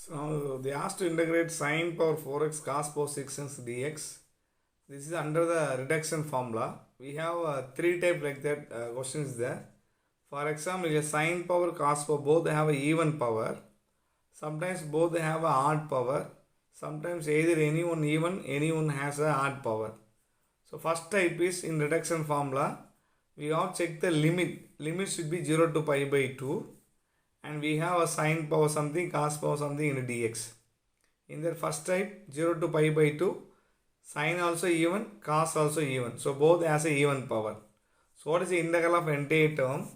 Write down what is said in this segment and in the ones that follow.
Now they asked to integrate sine power 4x cos power 6x dx. This is under the reduction formula. We have three type like that questions there. For example, a sine power cos power both have a even power. Sometimes both have a odd power. Sometimes either any one even, any one has a odd power. So first type is in reduction formula. We have check the limit. Limit should be 0 to pi by 2. And we have a sine power something, cos power something in dx. In the first type, 0 to pi by 2, sine also even, cos also even. So both has a even power. So what is the integral of entire term?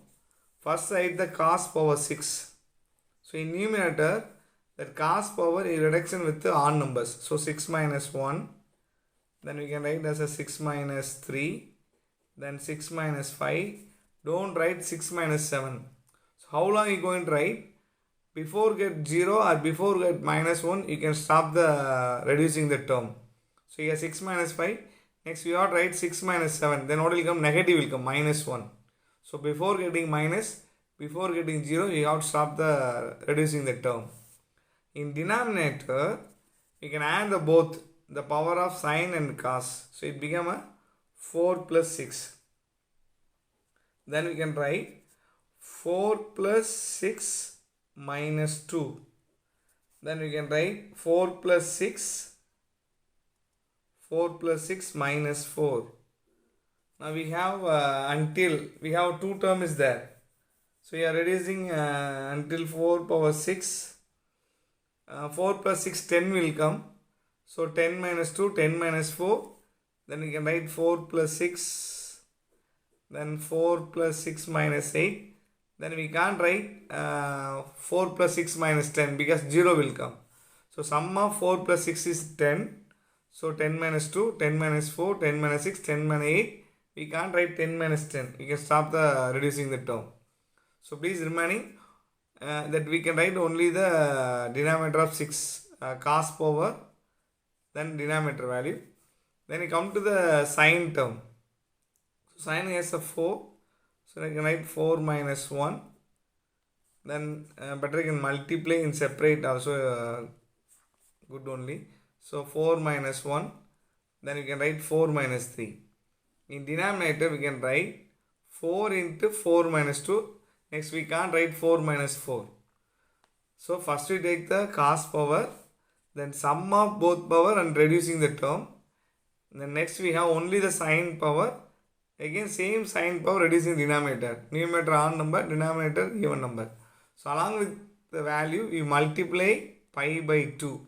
First write the cos power 6. So in numerator, that cos power is reduction with the odd numbers. So 6 minus 1. Then we can write as a 6 minus 3. Then 6 minus 5. Don't write 6 minus 7. So how long you going to write? Before get 0 or before get minus 1, you can stop the reducing the term. So here 6 minus 5. Next we have to write 6 minus 7. Then what will come? Negative will come, minus 1. So before getting minus, before getting 0, you have to stop the reducing the term. In denominator, you can add the both, the power of sine and cos. So it become a 4 plus 6. Then we can write 4 plus 6 minus 2. Then we can write 4 plus 6. 4 plus 6 minus 4. Now we have until, we have two terms there. So we are reducing until 4 power 6. 4 plus 6, 10 will come. So 10 minus 2, 10 minus 4. Then we can write 4 plus 6. Then 4 plus 6 minus 8. Then we can't write 4 plus 6 minus 10 because 0 will come. So sum of 4 plus 6 is 10. So 10 minus 2, 10 minus 4, 10 minus 6, 10 minus 8. We can't write 10 minus 10. We can stop the reducing the term. So please remaining that we can write only the denominator of 6 cos power, then denominator value. Then we come to the sine term. So sine has a 4. So I can write 4 minus 1. Then better you can multiply in separate also good only. So 4 minus 1. Then you can write 4 minus 3. In denominator we can write 4 into 4 minus 2. Next we can't write 4 minus 4. So first we take the cos power. Then sum of both power and reducing the term. Then next we have only the sine power. Again same sine power reducing denominator. Numerator odd number, denominator even number. So along with the value you multiply pi by 2.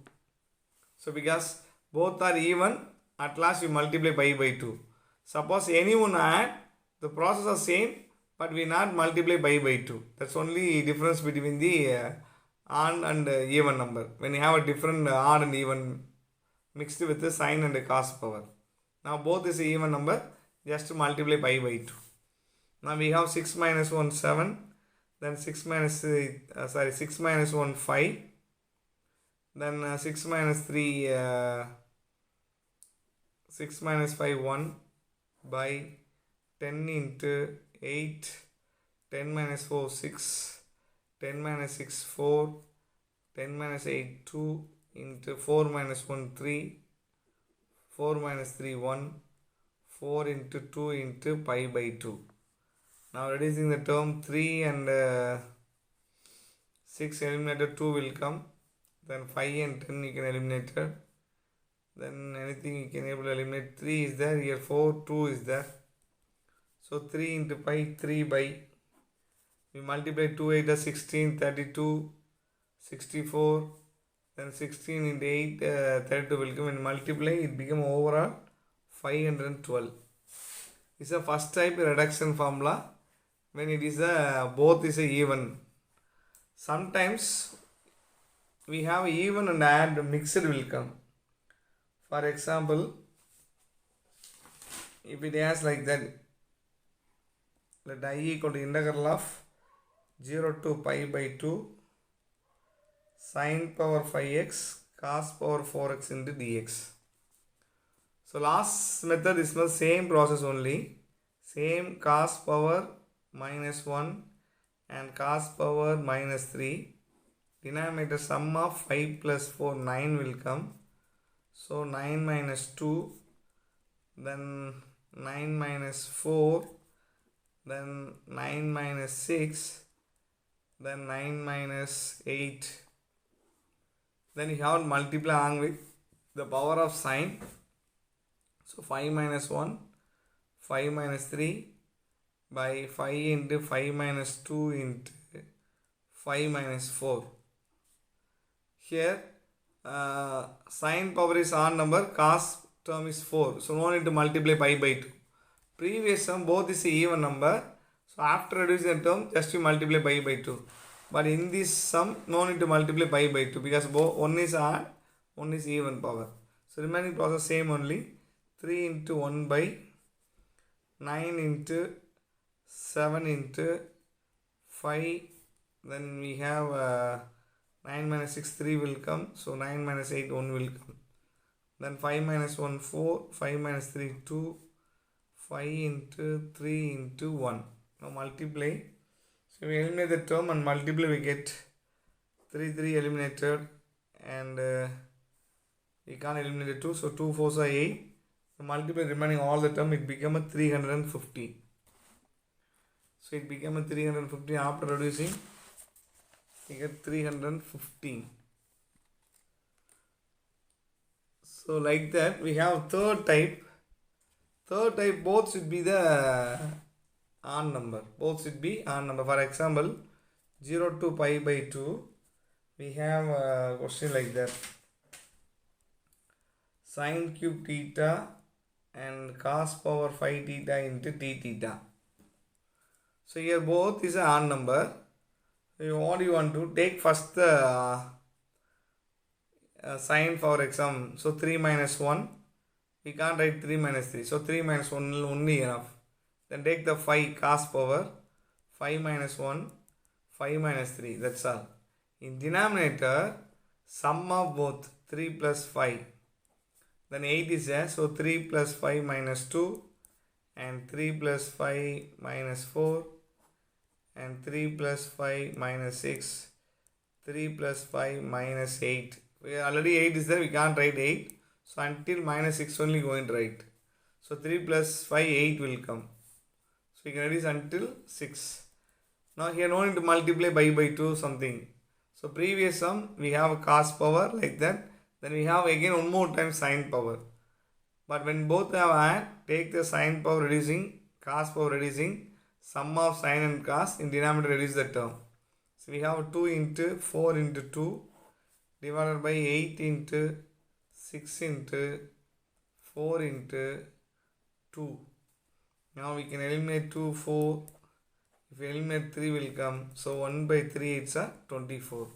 So because both are even, at last you multiply pi by 2. Suppose anyone add, the process is same, but we not multiply pi by 2. That's only difference between the odd and even number. When you have a different odd and even mixed with the sine and the cos power. Now both is even number, just multiply pi by 2. Now we have 6 minus 1, 7. Then 6 minus 1, 5. Then 6 minus 3, 6 minus 5, 1 by 10 into 8, 10 minus 4, 6, 10 minus 6, 4, 10 minus 8, 2 into 4 minus 1, 3, 4 minus 3, 1, 4 into 2 into pi by 2. Now reducing the term 3 and 6 eliminated, 2 will come. Then 5 and 10 you can eliminate it. Then anything you can able to eliminate. 3 is there, here 4, 2 is there. So 3 into pi, 3 by. We multiply 2, 8 is 16, 32, 64. Then 16 into 8, 32 will come and multiply. It become overall 512. This is a first type reduction formula. When it is both is a even. Sometimes we have even and add mixed will come. For example, if it has like that, let I equal to integral of 0 to pi by 2 sine power 5x cos power 4x into dx. So last method is the same process only. Same cos power minus 1 and cos power minus 3 denominator sum of 5 plus 4, 9 will come. So 9 minus 2, then 9 minus 4, then 9 minus 6, then 9 minus 8. Then you have to multiply along with the power of sign. So 5 minus 1, 5 minus 3 by 5 into 5 minus 2 into 5 minus 4. Here sine power is odd number, cos term is 4. So no need to multiply pi by 2. Previous sum both is even number. So after reducing the term, just you multiply pi by 2. But in this sum, no need to multiply pi by 2 because both one is odd, one is even power. So remaining process same only. 3 into 1 by 9 into 7 into 5. Then we have 9 minus 6, 3 will come. So 9 minus 8, 1 will come. Then 5 minus 1, 4. 5 minus 3, 2. 5 into 3 into 1. Now multiply. So we eliminate the term and multiply, we get 3 eliminated, and we can't eliminate the 2. So 2 4s are 8. So multiply remaining all the term, it become a 350. So it became a 350 after reducing. We get 315. So like that we have third type. Third type both should be the odd number. Both should be odd number. For example, 0 to pi by 2. We have a question like that. Sine cube theta and cos power 5 theta into t theta. So here both is an odd number. So what you want to take first the sine for example. So 3 minus 1. We can't write 3 minus 3. So 3 minus 1 will only enough. Then take the 5 cos power. 5 minus 1. 5 minus 3. That's all. In denominator, sum of both 3 plus 5. Then 8 is there. So 3 plus 5 minus 2. And 3 plus 5 minus 4. And 3 plus 5 minus 6. 3 plus 5 minus 8. We already 8 is there. We can't write 8. So until minus 6 only going to write. So 3 plus 5, 8 will come. So we can reduce until 6. Now here no need to multiply by 2 something. So previous sum we have cos power like that. Then we have again one more time sine power. But when both have add, take the sine power reducing, cos power reducing, sum of sine and cos in denominator reduce the term. So we have 2 into 4 into 2 divided by 8 into 6 into 4 into 2. Now we can eliminate 2, 4. If we eliminate 3 will come. So 1 by 3 it's a 24.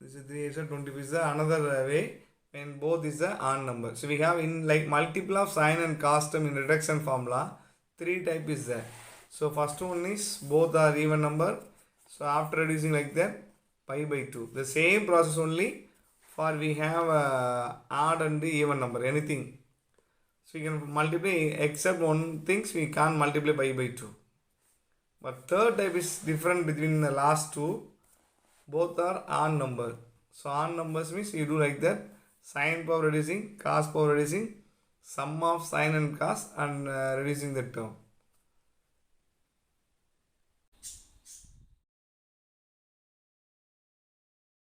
This is 3 it's a 24. This is another way when both is a odd number. So we have in like multiple of sine and cos term in reduction formula. 3 type is there. So first one is both are even number. So after reducing like that, pi by 2. The same process only for we have odd and even number, anything. So you can multiply except one things we can't multiply pi by 2. But third type is different between the last two. Both are odd number. So odd numbers means you do like that. Sine power reducing, cos power reducing, sum of sine and cos and reducing the term.